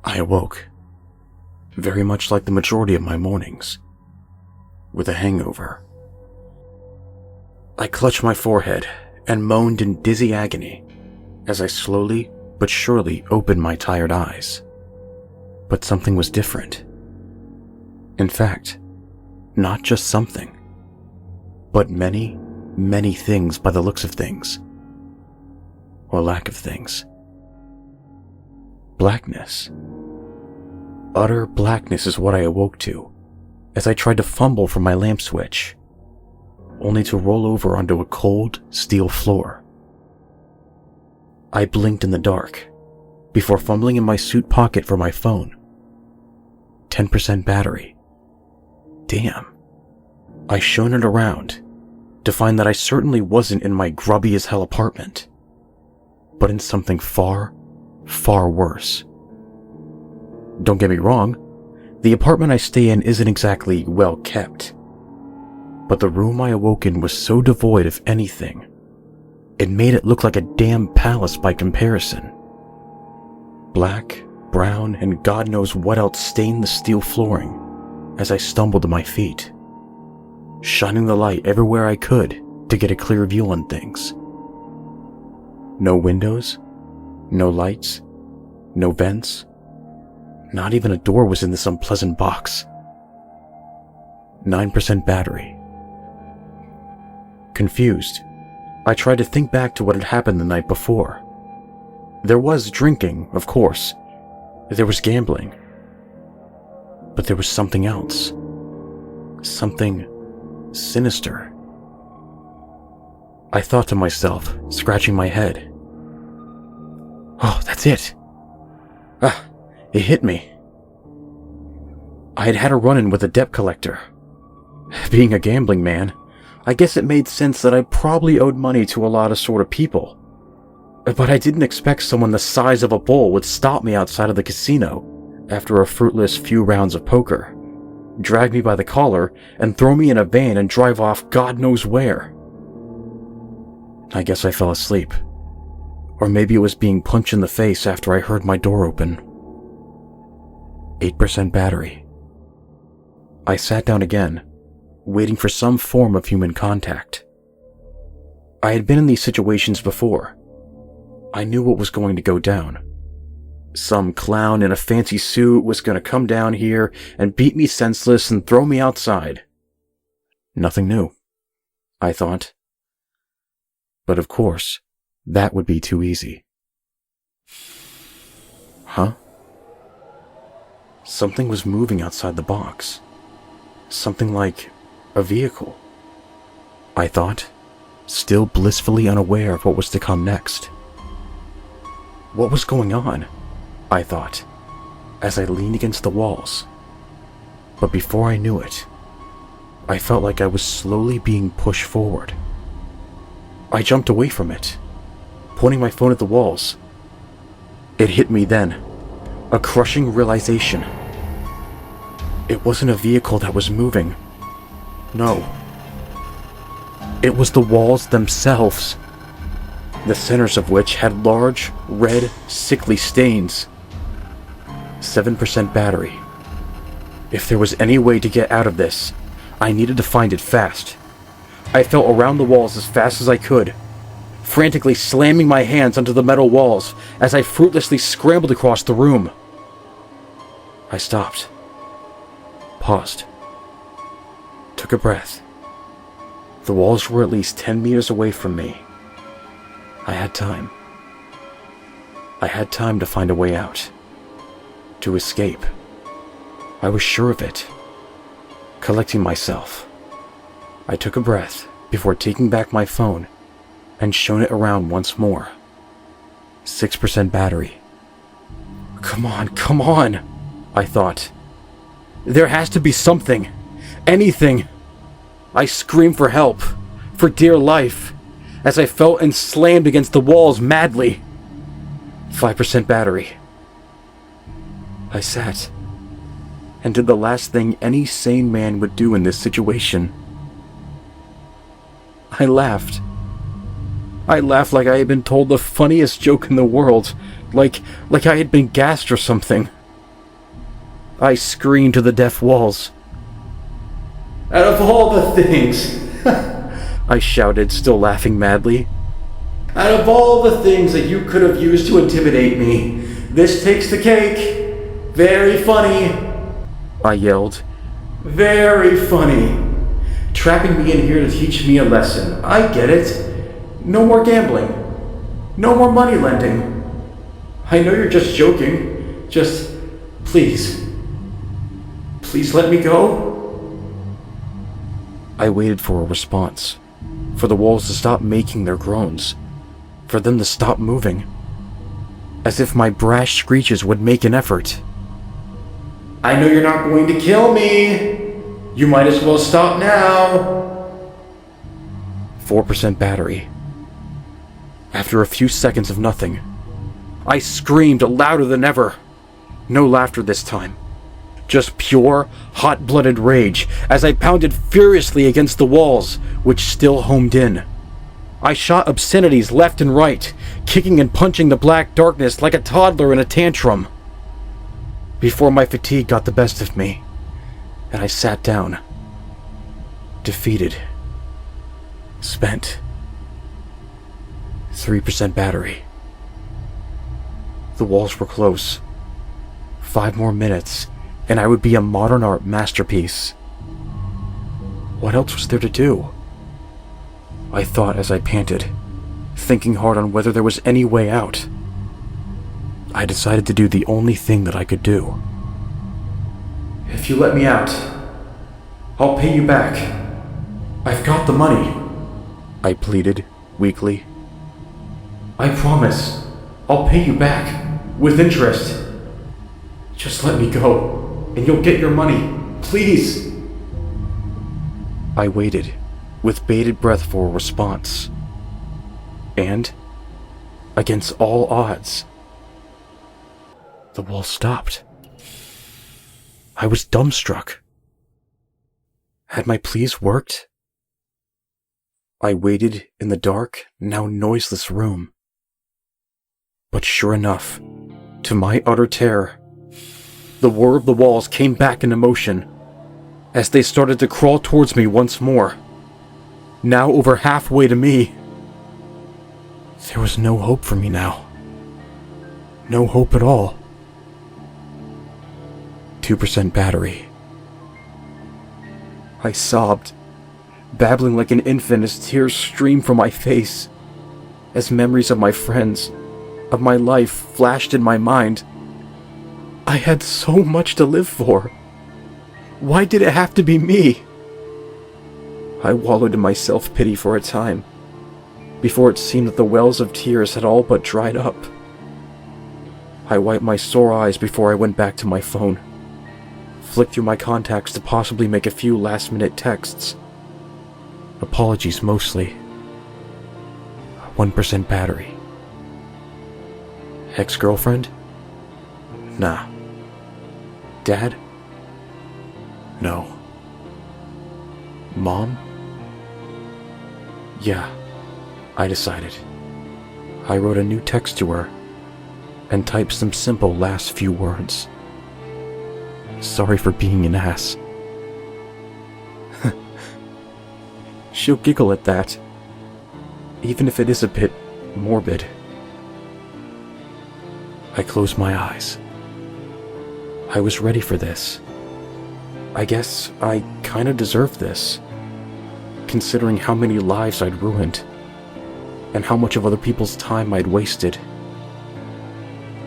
I awoke, very much like the majority of my mornings, with a hangover. I clutched my forehead and moaned in dizzy agony as I slowly but surely opened my tired eyes. But something was different. In fact, not just something, but many, many things by the looks of things, or lack of things. Blackness. Utter blackness is what I awoke to as I tried to fumble for my lamp switch, only to roll over onto a cold steel floor. I blinked in the dark before fumbling in my suit pocket for my phone. 10% battery. Damn. I shone it around to find that I certainly wasn't in my grubby as hell apartment, but in something far, far worse. Don't get me wrong, the apartment I stay in isn't exactly well kept, but the room I awoke in was so devoid of anything, it made it look like a damn palace by comparison. Black, brown, and God knows what else stained the steel flooring as I stumbled to my feet, shining the light everywhere I could to get a clear view on things. No windows, no lights, no vents. Not even a door was in this unpleasant box. 9% battery. Confused, I tried to think back to what had happened the night before. There was drinking, of course. There was gambling. But there was something else. Something sinister. I thought to myself, scratching my head. Oh, that's it. It hit me. I had had a run-in with a debt collector. Being a gambling man, I guess it made sense that I probably owed money to a lot of sort of people. But I didn't expect someone the size of a bull would stop me outside of the casino after a fruitless few rounds of poker, drag me by the collar, and throw me in a van and drive off God knows where. I guess I fell asleep. Or maybe it was being punched in the face after I heard my door open. 8% battery. I sat down again, waiting for some form of human contact. I had been in these situations before. I knew what was going to go down. Some clown in a fancy suit was going to come down here and beat me senseless and throw me outside. Nothing new, I thought. But of course, that would be too easy. Huh? Something was moving outside the box. Something like a vehicle. I thought, still blissfully unaware of what was to come next. What was going on? I thought, as I leaned against the walls. But before I knew it, I felt like I was slowly being pushed forward. I jumped away from it, pointing my phone at the walls. It hit me then, a crushing realization. It wasn't a vehicle that was moving. No. It was the walls themselves, the centers of which had large, red, sickly stains. 7% battery. If there was any way to get out of this, I needed to find it fast. I felt around the walls as fast as I could, frantically slamming my hands onto the metal walls as I fruitlessly scrambled across the room. I stopped, paused, took a breath. The walls were at least 10 meters away from me. I had time. I had time to find a way out, to escape. I was sure of it. Collecting myself, I took a breath before taking back my phone and shone it around once more. 6% battery. Come on, I thought. There has to be something, anything. I screamed for help, for dear life, as I felt and slammed against the walls madly. 5% battery. I sat and did the last thing any sane man would do in this situation. I laughed. I laughed like I had been told the funniest joke in the world, like I had been gassed or something. I screamed to the deaf walls. "Out of all the things," I shouted, still laughing madly. "Out of all the things that you could have used to intimidate me, this takes the cake. Very funny," I yelled. "Very funny. Trapping me in here to teach me a lesson. I get it. No more gambling. No more money lending. I know you're just joking. Just, please let me go." I waited for a response, for the walls to stop making their groans, for them to stop moving, as if my brash screeches would make an effort. "I know you're not going to kill me. You might as well stop now." 4% battery. After a few seconds of nothing, I screamed louder than ever. No laughter this time. Just pure, hot-blooded rage as I pounded furiously against the walls, which still homed in. I shot obscenities left and right, kicking and punching the black darkness like a toddler in a tantrum. Before my fatigue got the best of me, and I sat down. Defeated. Spent. 3% battery. The walls were close. 5 more minutes, and I would be a modern art masterpiece. What else was there to do? I thought as I panted, thinking hard on whether there was any way out. I decided to do the only thing that I could do. "If you let me out, I'll pay you back. I've got the money," I pleaded, weakly. "I promise, I'll pay you back, with interest. Just let me go, and you'll get your money, please." I waited, with bated breath for a response. And, against all odds, the wall stopped. I was dumbstruck. Had my pleas worked? I waited in the dark, now noiseless room. But sure enough, to my utter terror, the whir of the walls came back into motion as they started to crawl towards me once more, now over halfway to me. There was no hope for me now. No hope at all. 2% battery. I sobbed, babbling like an infant as tears streamed from my face, as memories of my friends, of my life flashed in my mind. I had so much to live for. Why did it have to be me? I wallowed in my self-pity for a time, before it seemed that the wells of tears had all but dried up. I wiped my sore eyes before I went back to my phone, flicked through my contacts to possibly make a few last-minute texts. Apologies mostly. 1% battery. Ex-girlfriend? Nah. Dad? No. Mom? Yeah, I decided. I wrote a new text to her and typed some simple last few words. Sorry for being an ass. She'll giggle at that, even if it is a bit morbid. I closed my eyes. I was ready for this. I guess I kinda deserved this, considering how many lives I'd ruined, and how much of other people's time I'd wasted.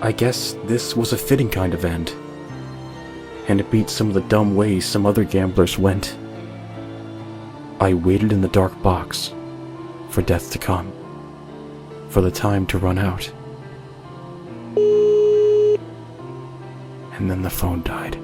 I guess this was a fitting kind of end, and it beat some of the dumb ways some other gamblers went. I waited in the dark box for death to come, for the time to run out. And then the phone died.